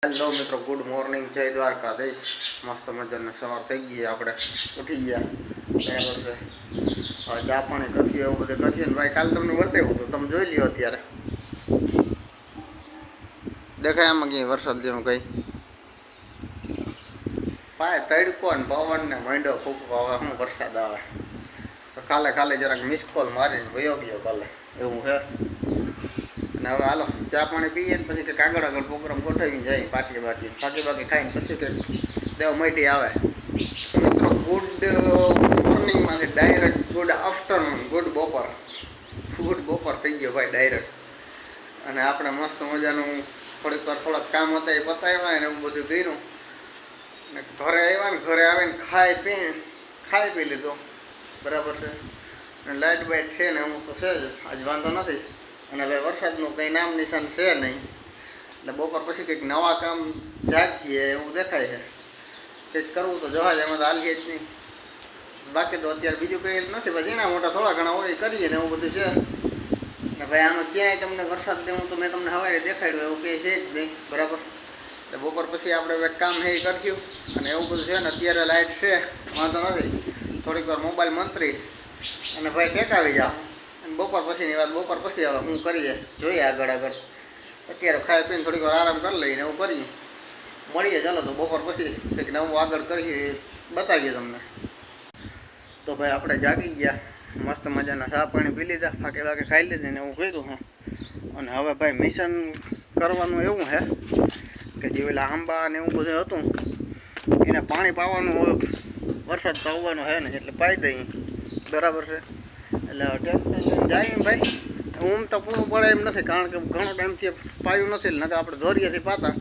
Hello મિત્રો, good morning, જય દ્વારકાધીશ। મસ્ત મજાના સવાર થઈ ગઈ, આપણે ઉઠી ગયા બરાબર છે। હવે ચા પાણી કરશું, એવું બધું કરશું ને ભાઈ કાલે તમને બતાવ્યું તો તમે જોઈ લ્યો। અત્યારે દેખાય આમાં ક્યાંય વરસાદ જેવું કંઈ ભાઈ તડકો ને પવન ને માંડો ફૂંકવો, હવે શું વરસાદ આવે તો કાલે ખાલી જરાક મિસ કોલ મારીને વયો ગયો કાલે, એવું છે। અને હવે હાલો ચા પાણી પીએ ને પછી કંઈક આગળ પ્રોગ્રામ ગોઠવીને જાય, પાટલી બાકી ખાઈને પછી કંઈક દેવ મટી આવે। મિત્રો ગુડ મોર્નિંગમાંથી ડાયરેક્ટ ગુડ આફ્ટરનૂન, ગુડ બપોર થઈ ગયો ભાઈ ડાયરેક્ટ। અને આપણે મસ્ત મજાનું થોડાક કામ હતા એ પતાવ્યા ને એવું બધું કર્યું ને ઘરે આવ્યા ને ઘરે આવીને ખાઈ પી લીધો બરાબર છે। અને લાઇટ બાઇટ છે ને હું તો છે જ, આજ વાંધો નથી। અને હવે વરસાદનું કંઈ નામ નિશાન છે નહીં, એટલે બપોર પછી કંઈક નવા કામ જાગીએ એવું દેખાય છે। કંઈક કરવું તો જવા જ, એમાં તો હાલીએ જ નહીં, બાકી તો અત્યારે બીજું કંઈ નથી। પછી એના મોટા થોડા ઘણા હોય કરીએ ને એવું બધું છે ને ભાઈ। આમાં ક્યાંય તમને વરસાદ દેવું તો મેં તમને હવારે દેખાડ્યું એવું કંઈ છે જ નહીં બરાબર। એટલે બપોર પછી આપણે હવે કામ એ કરશું અને એવું બધું છે ને। અત્યારે લાઇટ છે, વાંધો નથી, થોડીક વાર મોબાઈલ મંત્રી અને ભાઈ ટેકાવી જાઓ। બપોર પછીની વાત બપોર પછી હવે હું કરીએ જોઈએ આગળ। અત્યારે ખાઈ પીને થોડીક વાર આરામ કરી લઈને એવું કરીએ, મળીએ ચાલો તો બપોર પછી કંઈક નવું આગળ કરીએ, બતાવીએ તમને। તો ભાઈ આપણે જાગી ગયા, મસ્ત મજાના ચા પાણી પી લીધા, ફાકે ખાઈ લીધી ને એવું કર્યું છે। અને હવે ભાઈ મિશન કરવાનું એવું છે કે જે પેલા આંબા ને એવું બધું હતું એને પાણી પાવાનું હોય, વરસાદ તો આવવાનો છે ને એટલે પાઈ દઈએ બરાબર છે। એટલે ટેન્શન જાય ને ભાઈ, ઊંઘ તો પૂરું પડે એમ નથી, કારણ કે ઘણો ટાઈમથી પાયું નથી ને આપણે ધોરિયાથી પાતા,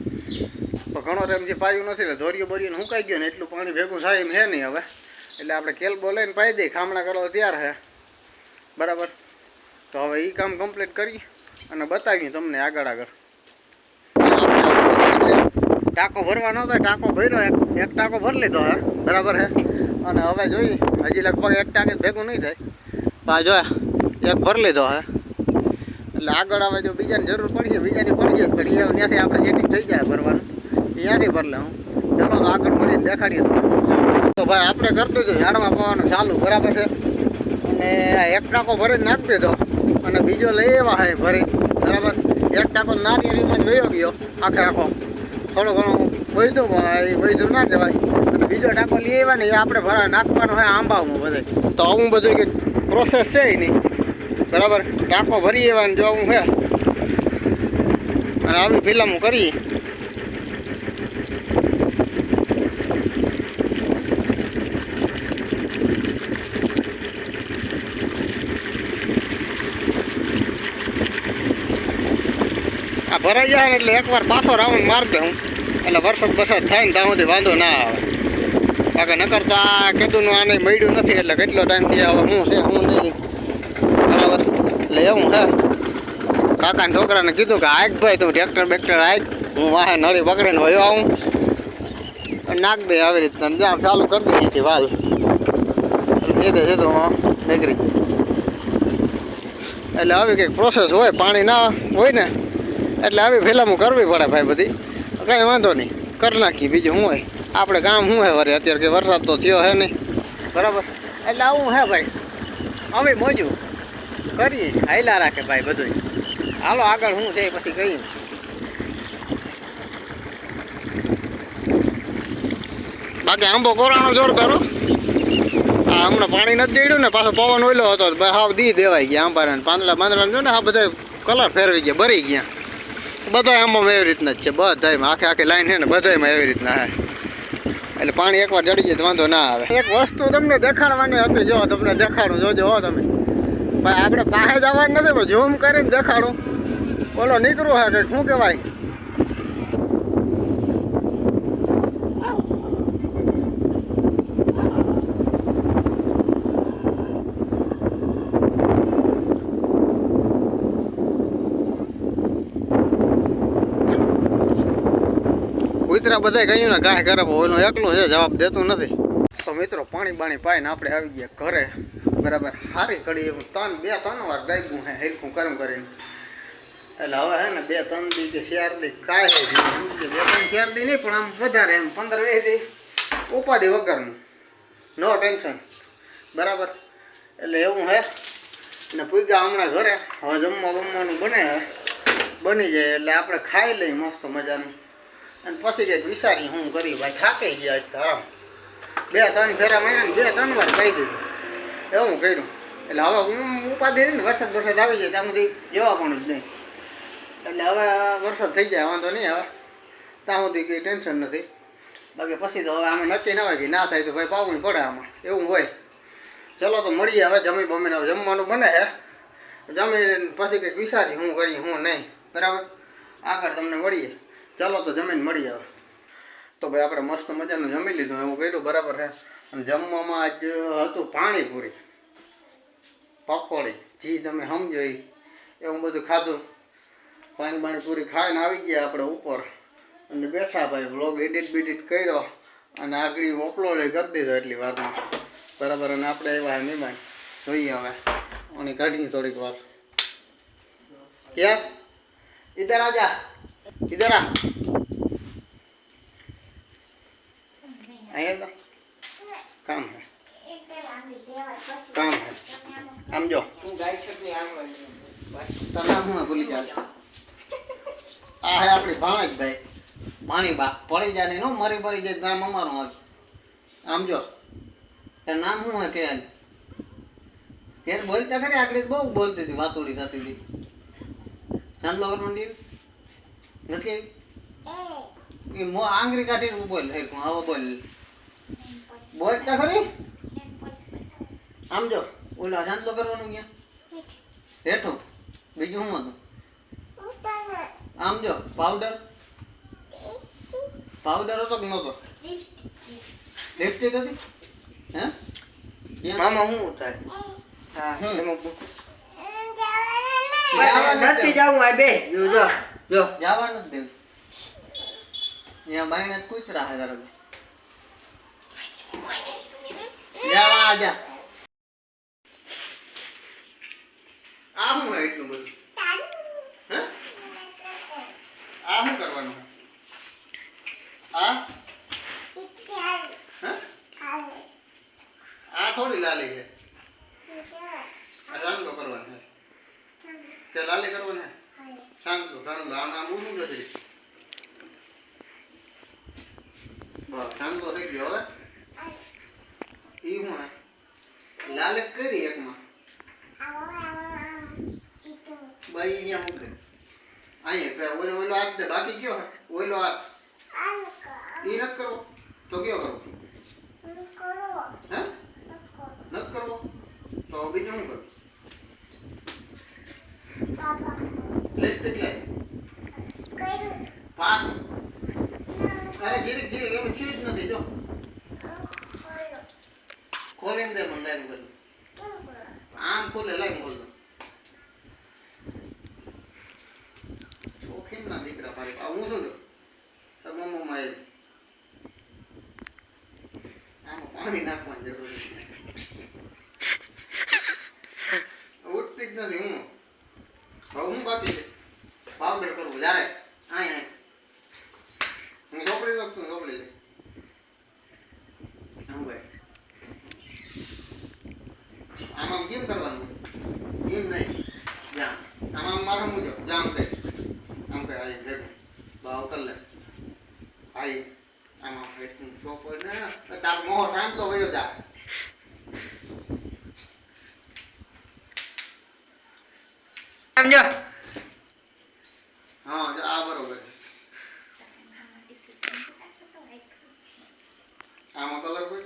પણ ઘણો ટાઈમથી પાયું નથી એટલે ધોરિયો બોરિયો સુકાઈ ગયો ને એટલું પાણી ભેગું થાય એમ છે નહીં હવે। એટલે આપણે કેલબો લઈને પાઈ દઈએ, ખામણા કરવા તૈયાર છે બરાબર। તો હવે એ કામ કમ્પ્લીટ કરી અને બતાવીએ તમને આગળ। ટાંકો ભરવાનો હતો, ટાંકો ભર્યો, એક ટાંકો ભરી લીધો હે બરાબર છે। અને હવે જોઈ હજી લગભગ એક ટાંકે ભેગું નહીં થાય, પા જો એક ભરી લીધો હે એટલે આગળ આવે જો બીજાની જરૂર પડી બીજાની પડી જાય પણ ત્યાંથી આપણે સેટિંગ થઈ જાય ભરવાનું, ત્યાંથી ભરી લઉં। ચાલો તો આગળ મળીને દેખાડીએ। તો ભાઈ આપણે કરતું હતું ઝાડમાં પાવાનું ચાલુ બરાબર છે। અને એક ટાંકો ભરીને નાખી દીધો અને બીજો લઈ આવ્યા હે ભરી બરાબર। એક ટાંકો નારિયેળીમાં જ વયો ગયો આખો, થોડું ઘણું વૈધું ના કહેવાય। અને બીજો ટાંકો લઈ આવ્યા ને એ આપણે ભરા નાખવાનો હોય આંબામાં બધે। તો આવું બધું કે પ્રોસેસ છે નહીં બરાબર। ટાંકો ભરી એવા જો આવું છે અને આવી ફિલ્મ કરીએ। આ ભરાઈ જાય ને એટલે એકવાર પાછો રાઉન્ડ મારી દઉં એટલે વરસાદ થાય ને ત્યાં સુધી વાંધો ના આવે। બાકી નકર તો આ કીધુંનું આને મળ્યું નથી એટલે કેટલો ટાઈમથી હવે હું છે હું નહીં બરાબર। એટલે એવું છે, કાકાના છોકરાને કીધું કે આગ ભાઈ તું ટ્રેક્ટર આગ, હું વાહે નળી પકડીને વયો આવું નાખ દે આવી રીતના જ્યાં ચાલુ કરી દઈએ છીએ વાલ એટલે સીધો નીકળી જાય। એટલે આવી કંઈક પ્રોસેસ હોય, પાણી ના હોય ને એટલે આવી ફિલ્મો કરવી પડે ભાઈ બધી, કંઈ વાંધો નહીં કરી નાખીએ। બીજું શું હોય, આપણે કામ શું હોય વરે અત્યારે કે વરસાદ તો થયો હે નહીં બરાબર। એટલે આવું હે ભાઈ, અમે મોજું કરીએ, હાઈલા રાખે ભાઈ બધું। હાલો આગળ શું છે પછી કહીએ। બાકી આંબો કોરાનો જોર કરો, હા હમણાં પાણી નથી દેડ્યું ને પાછો પવન ઓયલો હતો હાવ દી દેવાઈ ગયા આંબાને, પાંદડા જો ને આ બધા કલર ફેરવી ગયા, ભરી ગયા બધા આંબામાં એવી રીતના જ છે બધામાં, આખી લાઈન છે ને બધામાં એવી રીતના હે। એટલે પાણી એકવાર જડી જાય તો વાંધો ના આવે। એક વસ્તુ તમને દેખાડવાની હતી, જો તમને દેખાડું જોજો હો તમે ભાઈ। આપણે પાસે જવાનું નથી પણ ઝૂમ કરીને દેખાડું, બોલો નીકળું હે કંઈક શું કહેવાય કૂતરા બધા કહ્યું ને કાંઈ કરે એનું એકલું છે, જવાબ દેતું નથી। તો મિત્રો પાણી બાણી પાઈને આપણે આવી ગયા ઘરે બરાબર। સારી કડી એવું 2-3 વાર ગાયગું હે હેરખું કરીને એટલે હવે હે ને 2-3 દી કે 4 દી કાંઈ છે 2-3-4 દી નહીં પણ આમ વધારે એમ 15-20 દી ઉપાધિ વગરનું નો ટેન્શન બરાબર. એટલે એવું હે ને પૂગ્યા હમણાં ઘરે. હવે જમવાનું બની જાય એટલે આપણે ખાઈ લઈએ મસ્ત મજાનું અને પછી કંઈક વિચારી હું કરી ભાઈ થાકી ગયા આજ તો આરામ 2-3 ફેરા માર્યા ને 2-3 વાર ખાઈ દીધું એવું કર્યું. એટલે હવે હું ઉપાધિ ને વરસાદ આવી જાય ત્યાં સુધી જવા પણ જ નહીં. એટલે હવે વરસાદ થઈ જાય વાંધો નહીં. હવે ત્યાં સુધી કંઈ ટેન્શન નથી. બાકી પછી તો હવે આમાં નક્કી ના હોય કે ના થાય તો ભાઈ પાવું પડે આમાં એવું હોય. ચલો તો મળીએ હવે જમી બમીને હવે જમવાનું બને છે જમી પછી કંઈક વિચારી હું કરી હું નહીં બરાબર. આગળ તમને મળીએ. ચાલો તો જમીને મળીએ હવે. તો ભાઈ આપણે મસ્ત મજાનું જમી લીધું એવું કર્યું બરાબર છે. અને જમવામાં આજ હતું પાણીપુરી પકોડી જી તમે સમજો એવું બધું ખાધું. પાણીપુરી ખાઈને આવી ગયા આપણે ઉપર અને બેઠા ભાઈ વ્લોગ એડિટ કર્યો અને આગળ અપલોડ કરી દીધો એટલી વારમાં બરાબર. અને આપણે આવ્યા મહેમાન જોઈએ હવે અને કાઢીએ થોડીક વાર. ક્યાં ઇધર આ જા ઇધર આ અહીંયા કામ હે આમ જો નામ હું ભૂલી જાય. આ હે આપણી ભાણેજ ભાઈ પાણી બા પડી જાય નહીં મરી પડી જાય નામ અમારું હોય. આમ જો તારું નામ શું હે કે ત્યારે બોલતા ખરી આગળ બહુ બોલતી હતી વાતુડી સાથે ચાંદલો કરવાની નથી આવી આંગળી કાઢીને બોલ હવે બોલ બોલતા ખરી. આમ જો ઓલા ચાંદલો કરવાનું ક્યાં હેઠું બીજું શું હતું. આમ જો પાવડર હતો કે નહોતો. લિપસ્ટિક હતી હે મામા શું થાય. નથી જવું આ બે જો જવા નથી દેવું ત્યાં બાઈને કૂતરા હે તારા જવા જા. આ શું હોય એટલું બધું હે આ શું કરવાનું આ આ થોડી લાલી છે આ ચાંદલો કરવાનો છે લાલી કરવાનો હે ચાંદલો આમ આમ ઊંધું જશે બસ ચાંદલો થઈ ગયો. હવે ઈ હું લાલે કરી એકમાં ભાઈ અહીંયા મૂકે અહીંયા ઓલો હાથ દે બાકી કયો ઓલો હાથ ઈ નથી કરવો તો કયો કરવો હે નથી કરવો તો બીજું શું કરું. લિપસ્ટિક લે પાસ અરે જીરીક એમ છે જ નથી જો ખોલીને દે મને લાઈન કરી આમ ખોલે લાઈન ખોલ દો. શોખીન ના દીકરા મારી હું શું તો મમ્મા આમાં પાણી નાખવાની જરૂર ઉઠતી જ નથી. હું બાકી છે પાવડર કરવું જ્યારે આ હું ચોપડી લખતું ચોપડી લે હું ભાઈ આમાં કેમ કરવાનું એમ નહીં જામ આમાં મારો મુજબ જામ કઈ આમ કઈ આવી ભેગું ભાવ કર લે આવી આમાં ચોપડ ને તાર મોહ શાંતો વયો જા. સમજો હા આ બરોબર આમાં કલર કોઈ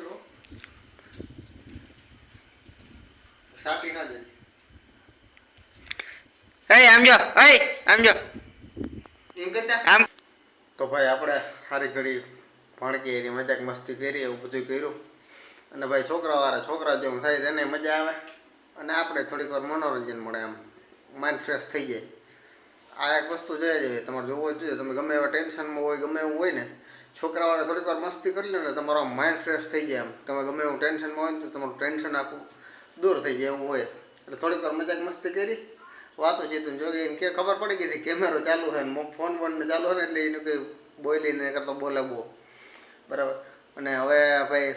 સાપી ના દે આમ જો એમ કરતા આમ. તો ભાઈ આપણે સારી ઘડી ભણકી એની મજાક મસ્તી કરી એવું બધું કર્યું અને ભાઈ છોકરા જેવું થાય તેને મજા આવે અને આપણે થોડીક વાર મનોરંજન મળે એમ માઇન્ડ ફ્રેશ થઈ જાય. આ એક વસ્તુ જોઈએ છે તમારે જોવો જ જોઈએ. તમે ગમે એવા ટેન્શનમાં હોય ગમે એવું હોય ને છોકરાવાળા થોડીક વાર મસ્તી કરી લે ને તમારો માઇન્ડ ફ્રેશ થઈ જાય. એમ તમે ગમે એવું ટેન્શનમાં હોય ને તો તમારું ટેન્શન આખું દૂર થઈ જાય એવું હોય. એટલે થોડીક વાર મજાક મસ્તી કરી વાતો ચીતું જો એને કે ખબર પડી ગઈ હતી કેમેરો ચાલુ છે ને ફોન બોન ચાલુ હોય ને એટલે એનું કંઈ બોલીને કરતો બોલે બહુ બરાબર. અને હવે ભાઈ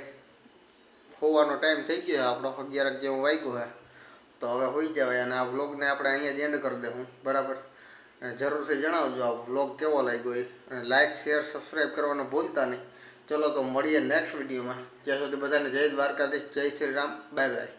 હોવાનો ટાઈમ થઈ ગયો આપણો 11 જેવું વાગ્યું છે તો હવે હોઈ જવાય અને આ વ્લોગને આપણે અહીંયા જ એન્ડ કરી દઉં બરાબર. અને જરૂરથી જણાવજો આ વ્લોગ કેવો લાગ્યો એ અને લાઇક શેર સબસ્ક્રાઈબ કરવાનું ભૂલતા નહીં. ચલો તો મળીએ નેક્સ્ટ વિડીયોમાં. ત્યાં સુધી બધાને જય દ્વારકાધીશ, જય શ્રી રામ, બાય બાય.